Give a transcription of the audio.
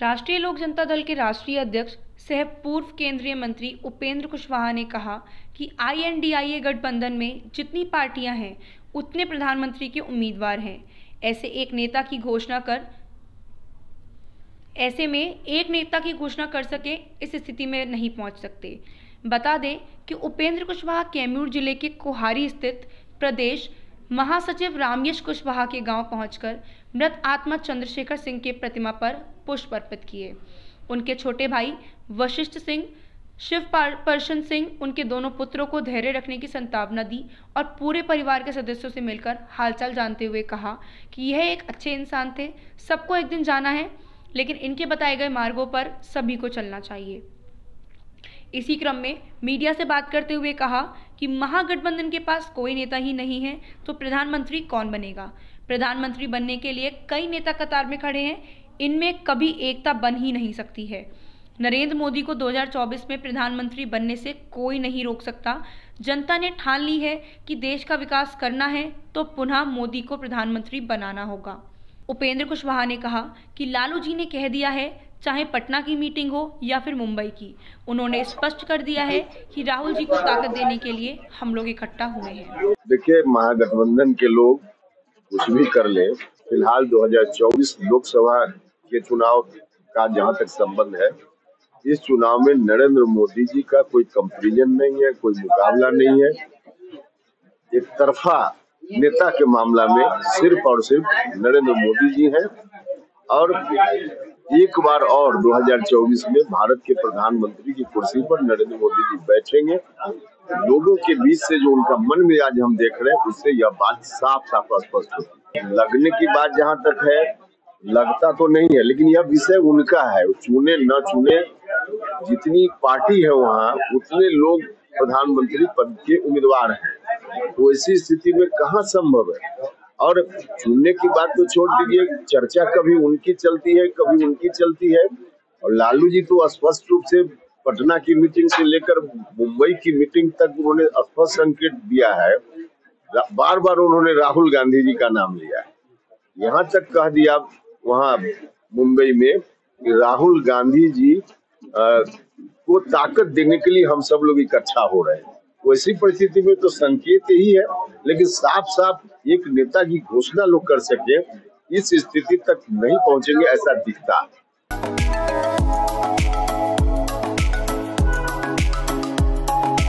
राष्ट्रीय लोक जनता दल के राष्ट्रीय अध्यक्ष सह पूर्व केंद्रीय मंत्री उपेंद्र कुशवाहा ने कहा कि INDIA गठबंधन में जितनी पार्टियां हैं उतने प्रधानमंत्री के उम्मीदवार हैं। ऐसे में एक नेता की घोषणा कर सके इस स्थिति में नहीं पहुंच सकते। बता दें कि उपेंद्र कुशवाहा कैमूर जिले के कोहारी स्थित प्रदेश महासचिव रामयश कुशवाहा के गांव पहुंचकर मृत आत्मा चंद्रशेखर सिंह के प्रतिमा पर पुष्प अर्पित किए। उनके छोटे भाई वशिष्ठ सिंह, शिव परशन सिंह उनके दोनों पुत्रों को धैर्य रखने की सांत्वना दी और पूरे परिवार के सदस्यों से मिलकर हालचाल जानते हुए कहा कि यह एक अच्छे इंसान थे, सबको एक दिन जाना है, लेकिन इनके बताए गए मार्गों पर सभी को चलना चाहिए। इसी क्रम में मीडिया से बात करते हुए कहा कि महागठबंधन के पास कोई नेता ही नहीं है तो प्रधानमंत्री कौन बनेगा। प्रधानमंत्री बनने के लिए कई नेता कतार में खड़े हैं, इनमें कभी एकता बन ही नहीं सकती है। नरेंद्र मोदी को 2024 में प्रधानमंत्री बनने से कोई नहीं रोक सकता। जनता ने ठान ली है कि देश का विकास करना है तो पुनः मोदी को प्रधानमंत्री बनाना होगा। उपेंद्र कुशवाहा ने कहा कि लालू जी ने कह दिया है, चाहे पटना की मीटिंग हो या फिर मुंबई की, उन्होंने स्पष्ट कर दिया है कि राहुल जी को ताकत देने के लिए हम लोग इकट्ठा हुए हैं। देखिए, महागठबंधन के लोग कुछ भी कर ले, फिलहाल 2024 लोकसभा के चुनाव का जहां तक संबंध है, इस चुनाव में नरेंद्र मोदी जी का कोई कंपैरिजन नहीं है, कोई मुकाबला नहीं है। एक तरफा नेता के मामला में सिर्फ और सिर्फ नरेंद्र मोदी जी हैं और एक बार और 2024 में भारत के प्रधानमंत्री की कुर्सी पर नरेंद्र मोदी जी बैठेंगे। लोगों के बीच से जो उनका मन मिजाज हम देख रहे हैं, उससे यह बात साफ साफ स्पष्ट होती है। लगने की बात जहां तक है, लगता तो नहीं है, लेकिन यह विषय उनका है, चुने न चुने, जितनी पार्टी है वहाँ उतने लोग प्रधानमंत्री पद के उम्मीदवार हैं। तो ऐसी स्थिति में कहाँ संभव है। और चुनने की बात तो छोड़ दीजिए, चर्चा कभी उनकी चलती है, कभी उनकी चलती है। और लालू जी तो स्पष्ट रूप से पटना की मीटिंग से लेकर मुंबई की मीटिंग तक उन्होंने स्पष्ट संकेत दिया है। बार बार उन्होंने राहुल गांधी जी का नाम लिया है, यहाँ तक कह दिया वहाँ मुंबई में कि राहुल गांधी जी को ताकत देने के लिए हम सब लोग इकट्ठा हो रहे हैं। वैसी परिस्थिति में तो संकेत यही है, लेकिन साफ साफ एक नेता की घोषणा लोग कर सके, इस स्थिति तक नहीं पहुंचेंगे ऐसा दिखता है।